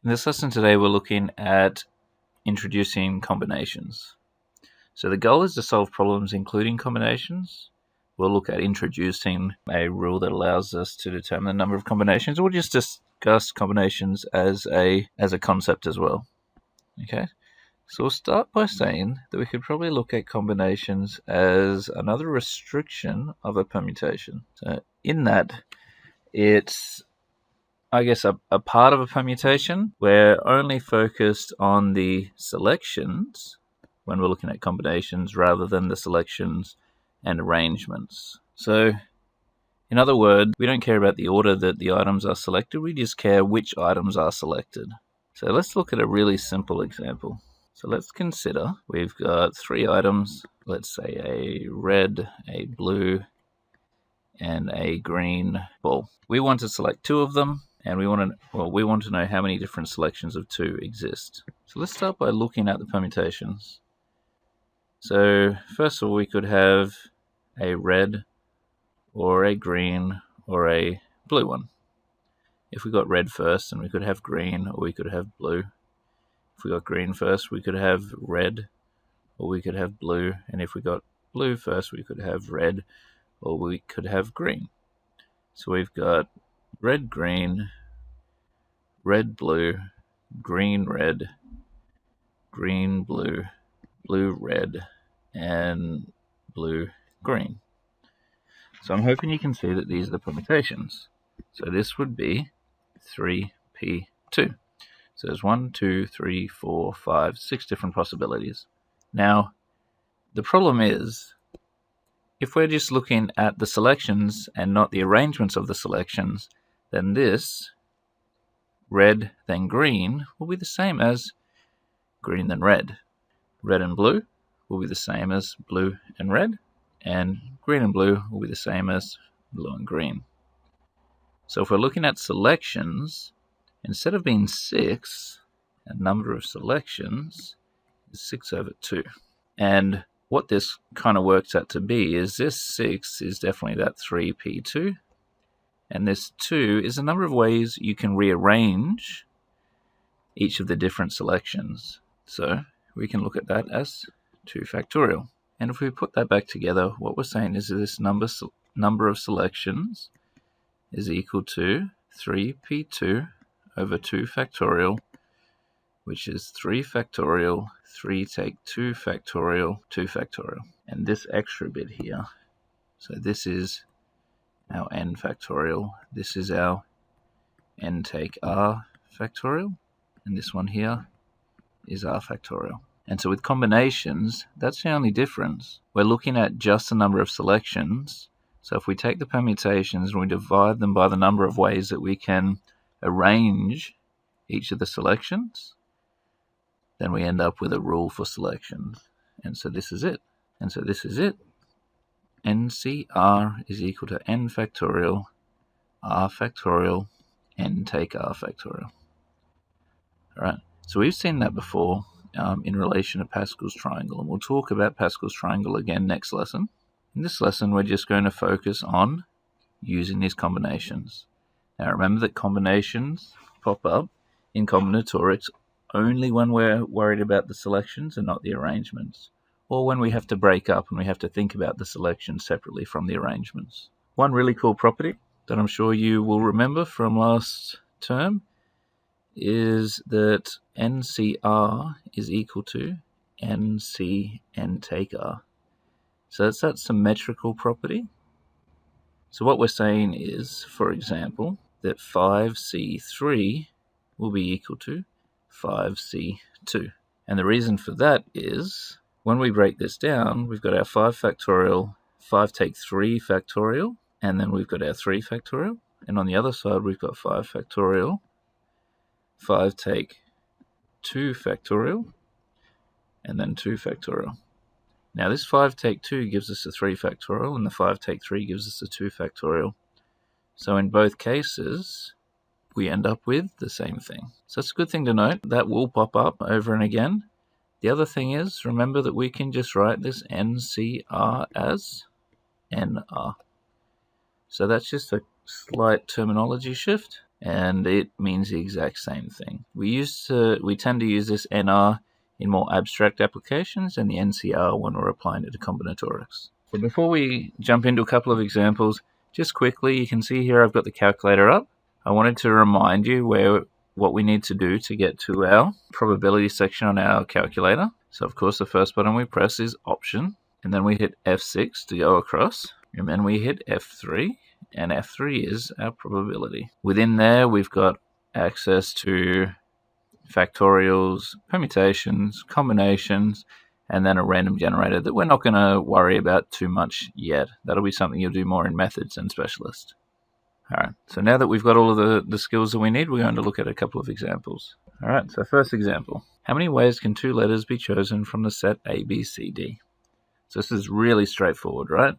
In this lesson today, we're looking at introducing combinations. So the goal is to solve problems including combinations. We'll look at introducing a rule that allows us to determine the number of combinations. We'll just discuss combinations as a concept as well. Okay, so we'll start by saying that we could probably look at combinations as another restriction of a permutation. So in that, it's a part of a permutation. We're only focused on the selections when we're looking at combinations rather than the selections and arrangements. So, in other words, we don't care about the order that the items are selected, we just care which items are selected. So let's look at a really simple example. So let's consider we've got 3 items, let's say a red, a blue, and a green ball. We want to select 2 of them, and we want to know how many different selections of 2 exist. So let's start by looking at the permutations. So first of all, we could have a red or a green or a blue one. If we got red first, then we could have green or we could have blue. If we got green first, we could have red or we could have blue. And if we got blue first, we could have red or we could have green. So we've got red, green, red, blue, green, red, green, blue, blue, red, and blue, green. So I'm hoping you can see that these are the permutations. So this would be 3p2. So there's 1, 2, 3, 4, 5, 6 different possibilities. Now, the problem is, if we're just looking at the selections and not the arrangements of the selections, then this red then green will be the same as green then red. Red and blue will be the same as blue and red, and green and blue will be the same as blue and green. So if we're looking at selections, instead of being 6, a number of selections is 6 over 2. And what this kind of works out to be is this 6 is definitely that 3p2, and this 2 is a number of ways you can rearrange each of the different selections. So we can look at that as 2 factorial. And if we put that back together, what we're saying is that this number of selections is equal to 3p2 over 2 factorial, which is 3 factorial, 3 take 2 factorial, 2 factorial. And this extra bit here, so this is our n factorial, this is our n take r factorial, and this one here is r factorial. And so with combinations, that's the only difference. We're looking at just the number of selections. So if we take the permutations and we divide them by the number of ways that we can arrange each of the selections, then we end up with a rule for selections. And so this is it. And so this is it. NCR is equal to n factorial, r factorial, n take r factorial. All right. So we've seen that before in relation to Pascal's triangle, and we'll talk about Pascal's triangle again next lesson. In this lesson, we're just going to focus on using these combinations. Now remember that combinations pop up in combinatorics only when we're worried about the selections and not the arrangements, or when we have to break up and we have to think about the selections separately from the arrangements. One really cool property that I'm sure you will remember from last term is that NCR is equal to NC n take R. So that's that symmetrical property. So what we're saying is, for example, that 5C3 will be equal to 5C2. And the reason for that is, when we break this down, we've got our 5 factorial, 5 take 3 factorial, and then we've got our 3 factorial. And on the other side, we've got 5 factorial, 5 take 2 factorial, and then 2 factorial. Now this 5 take 2 gives us a 3 factorial, and the 5 take 3 gives us a 2 factorial. So in both cases, we end up with the same thing. So it's a good thing to note. That will pop up over and again. The other thing is, remember that we can just write this NCR as NR. So that's just a slight terminology shift. and it means the exact same thing. We tend to use this NR in more abstract applications and the NCR when we're applying it to combinatorics. But before we jump into a couple of examples, just quickly, you can see here I've got the calculator up. I wanted to remind you what we need to do to get to our probability section on our calculator. So of course the first button we press is Option, and then we hit F6 to go across, and then we hit F3, and F3 is our probability. Within there we've got access to factorials, permutations, combinations, and then a random generator that we're not going to worry about too much yet. That'll be something you'll do more in methods and specialist. Alright, so now that we've got all of the skills that we need, we're going to look at a couple of examples. Alright, so first example. How many ways can two letters be chosen from the set A, B, C, D? So this is really straightforward, right?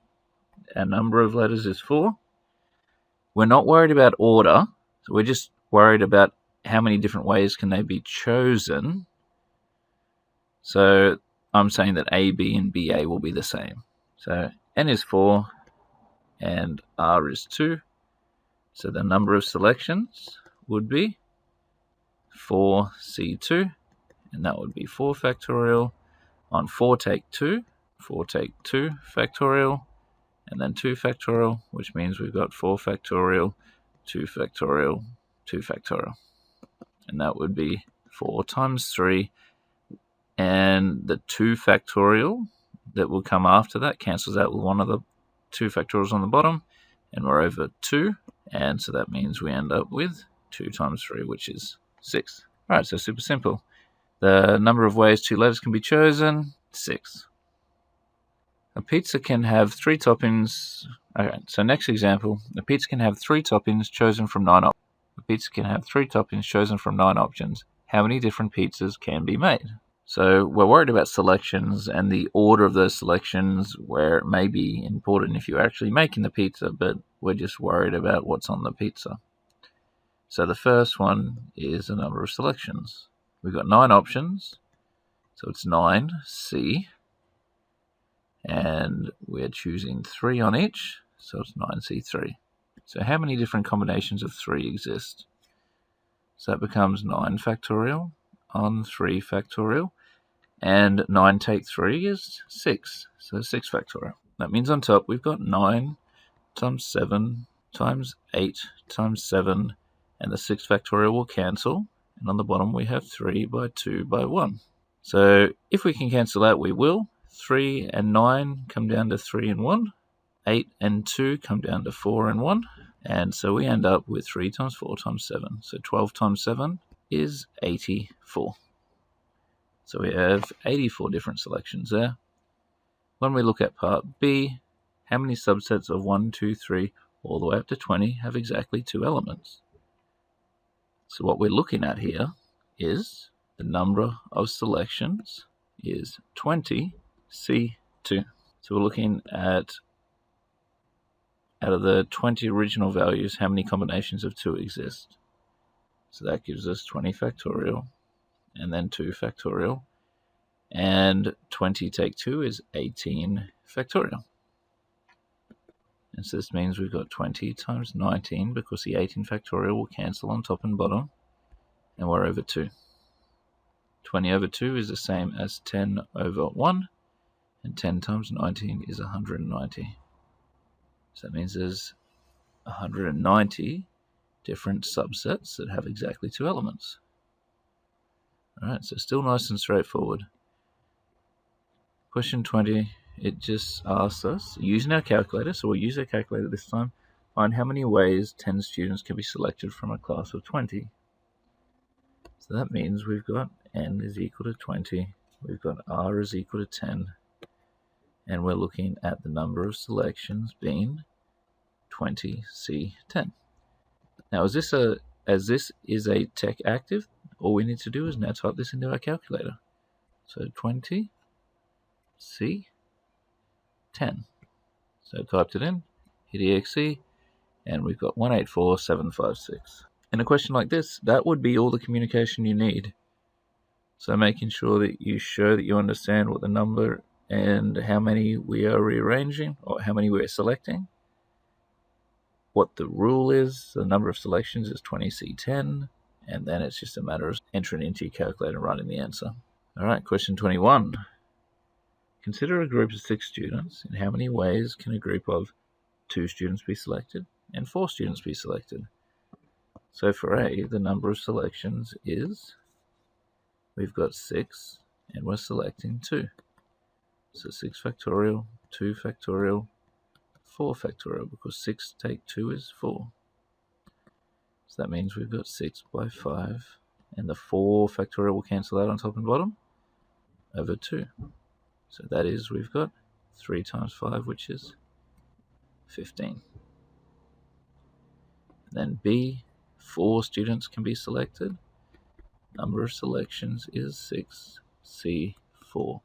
Our number of letters is 4. We're not worried about order, so we're just worried about how many different ways can they be chosen. So I'm saying that A, B, and BA will be the same. So N is 4, and R is 2. So the number of selections would be 4C2, and that would be 4 factorial. On 4 take 2, 4 take 2 factorial, and then 2 factorial, which means we've got 4 factorial, 2 factorial, 2 factorial. And that would be 4 times 3, and the 2 factorial that will come after that cancels out with one of the 2 factorials on the bottom, and we're over 2, and so that means we end up with 2 times 3, which is 6. Alright, so super simple. The number of ways 2 letters can be chosen, 6. A pizza can have 3 toppings. Okay, so next example. A pizza can have 3 toppings chosen from 9 options. A pizza can have 3 toppings chosen from 9 options. How many different pizzas can be made? So we're worried about selections and the order of those selections, where it may be important if you're actually making the pizza, but we're just worried about what's on the pizza. So the first one is the number of selections. We've got 9 options, so it's 9C, and we're choosing 3 on each, so it's 9C3. So how many different combinations of 3 exist? So that becomes 9 factorial on 3 factorial, and 9 take 3 is 6, so 6 factorial. That means on top we've got 9 times 7 times 8 times 7, and the 6 factorial will cancel, and on the bottom we have 3 by 2 by 1. So if we can cancel out, we will. 3 and 9 come down to 3 and 1. 8 and 2 come down to 4 and 1. And so we end up with 3 times 4 times 7. So 12 times 7 is 84. So we have 84 different selections there. When we look at part B, how many subsets of 1, 2, 3, all the way up to 20 have exactly 2 elements? So what we're looking at here is the number of selections is 20C2. So we're looking at, out of the 20 original values, how many combinations of 2 exist. So that gives us 20 factorial, and then 2 factorial, and 20 take 2 is 18 factorial. And so this means we've got 20 times 19, because the 18 factorial will cancel on top and bottom, and we're over 2. 20 over 2 is the same as 10 over 1, and 10 times 19 is 190. So that means there's 190 different subsets that have exactly 2 elements. Alright, so still nice and straightforward. Question 20, it just asks us, using our calculator, so we'll use our calculator this time, find how many ways 10 students can be selected from a class of 20. So that means we've got N is equal to 20, we've got R is equal to 10, and we're looking at the number of selections being 20C10. Now, as this is a tech active, all we need to do is now type this into our calculator. So 20C10. So typed it in, hit EXE, and we've got 184756. In a question like this, that would be all the communication you need. So making sure that you show that you understand what the number and how many we are rearranging, or how many we're selecting, what the rule is. The number of selections is 20C10, and then it's just a matter of entering into your calculator and writing the answer. All right, question 21. Consider a group of 6 students. In how many ways can a group of 2 students be selected and 4 students be selected? So for A, the number of selections is, we've got 6, and we're selecting 2. So 6 factorial, 2 factorial, 4 factorial, because 6 take 2 is 4. So that means we've got 6 by 5, and the 4 factorial will cancel out on top and bottom, over 2. So that is, we've got 3 times 5, which is 15. Then B, 4 students can be selected. Number of selections is 6, C, 4.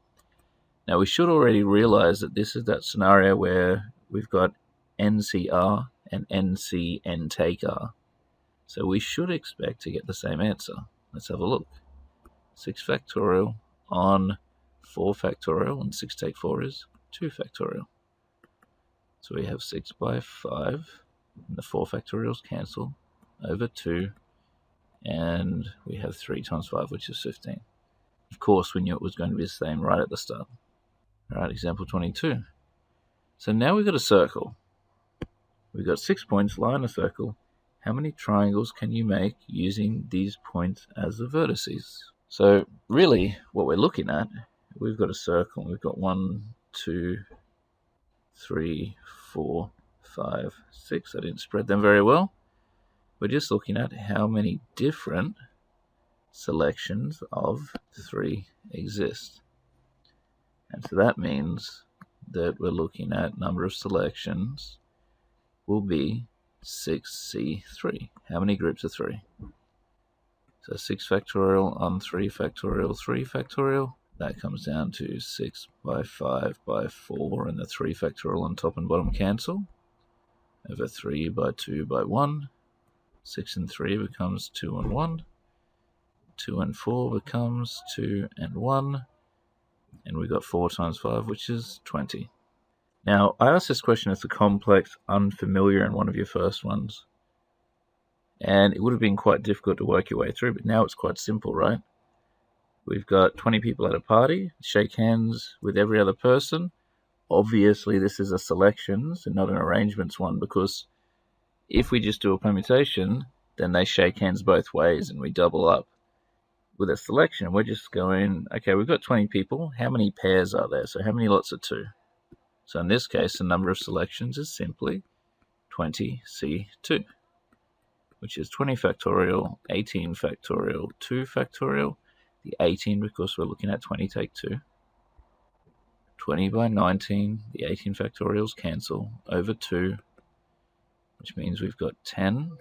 Now we should already realize that this is that scenario where we've got NCR and NC and take R. So we should expect to get the same answer. Let's have a look. 6 factorial on 4 factorial, and 6 take 4 is 2 factorial. So we have 6 by 5, and the 4 factorials cancel, over 2, and we have 3 times 5, which is 15. Of course, we knew it was going to be the same right at the start. All right, example 22. So now we've got a circle. We've got 6 points, lie in a circle. How many triangles can you make using these points as the vertices? So really, what we're looking at, we've got a circle. We've got 1, 2, 3, 4, 5, 6. I didn't spread them very well. We're just looking at how many different selections of 3 exist. And so that means that we're looking at number of selections will be 6C3. How many groups of 3? So 6 factorial on 3 factorial, 3 factorial. That comes down to 6 by 5 by 4, and the 3 factorial on top and bottom cancel. Over 3 by 2 by 1. 6 and 3 becomes 2 and 1. 2 and 4 becomes 2 and 1. And we got 4 times 5, which is 20. Now, I asked this question as a complex, unfamiliar in one of your first ones. And it would have been quite difficult to work your way through, but now it's quite simple, right? We've got 20 people at a party, shake hands with every other person. Obviously, this is a selections and not an arrangements one, because if we just do a permutation, then they shake hands both ways and we double up. With a selection, we're just going, okay, we've got 20 people. How many pairs are there? So how many lots of 2? So in this case, the number of selections is simply 20C2, which is 20 factorial, 18 factorial, 2 factorial. The 18, because we're looking at 20 take 2. 20 by 19, the 18 factorials cancel, over 2, which means we've got 10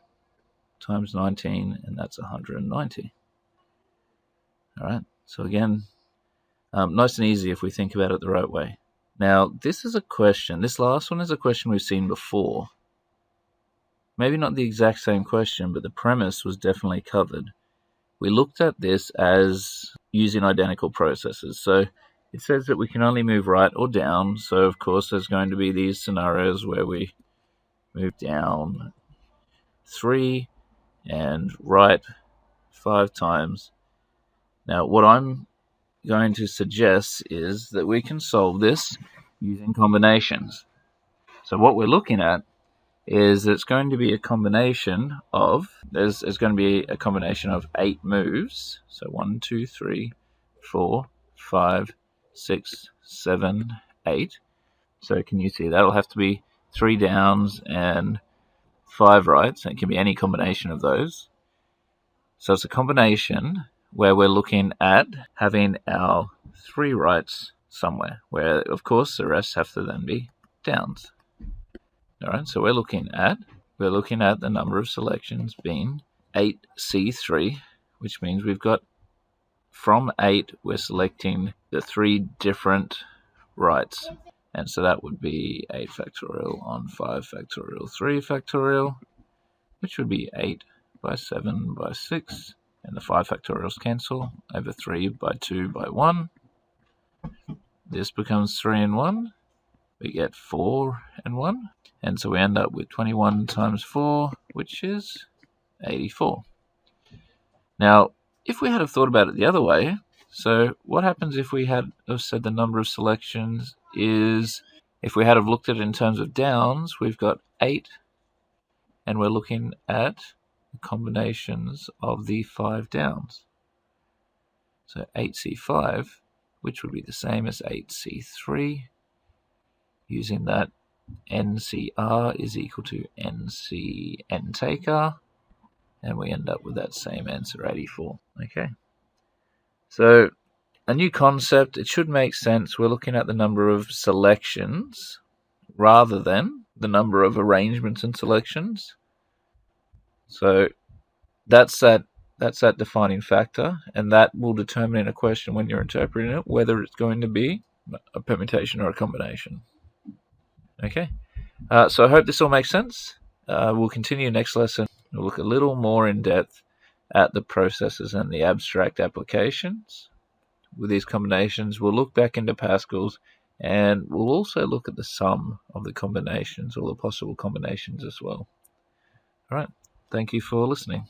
times 19, and that's 190. All right, so again, nice and easy if we think about it the right way. Now, this is a question, this last one is a question we've seen before. Maybe not the exact same question, but the premise was definitely covered. We looked at this as using identical processes. So it says that we can only move right or down. So, of course, there's going to be these scenarios where we move down 3 and right 5 times. Now, what I'm going to suggest is that we can solve this using combinations. So what we're looking at is it's going to be a combination of, there's going to be a combination of 8 moves. So 1, 2, 3, 4, 5, 6, 7, 8. So can you see that'll have to be 3 downs and 5 rights, and it can be any combination of those. So it's a combination where we're looking at having our 3 rights somewhere, where of course the rest have to then be downs. All right, so we're looking at the number of selections being 8C3, which means we've got from 8 we're selecting the 3 different rights, and so that would be 8 factorial on 5 factorial 3 factorial, which would be 8 by 7 by 6, and the 5 factorials cancel, over 3 by 2 by 1. This becomes 3 and 1. We get 4 and 1. And so we end up with 21 times 4, which is 84. Now, if we had have thought about it the other way, so what happens if we had have said the number of selections is, if we had have looked at it in terms of downs, we've got 8, and we're looking at the combinations of the 5 downs. So 8C5, which would be the same as 8C3, using that NCR is equal to NC take R, and we end up with that same answer, 84. Okay. So a new concept, it should make sense. We're looking at the number of selections rather than the number of arrangements and selections. So that's that defining factor, and that will determine in a question when you're interpreting it whether it's going to be a permutation or a combination. Okay, so I hope this all makes sense. We'll continue next lesson. We'll look a little more in depth at the processes and the abstract applications with these combinations. We'll look back into Pascal's, and we'll also look at the sum of the combinations, or the possible combinations as well. All right, thank you for listening.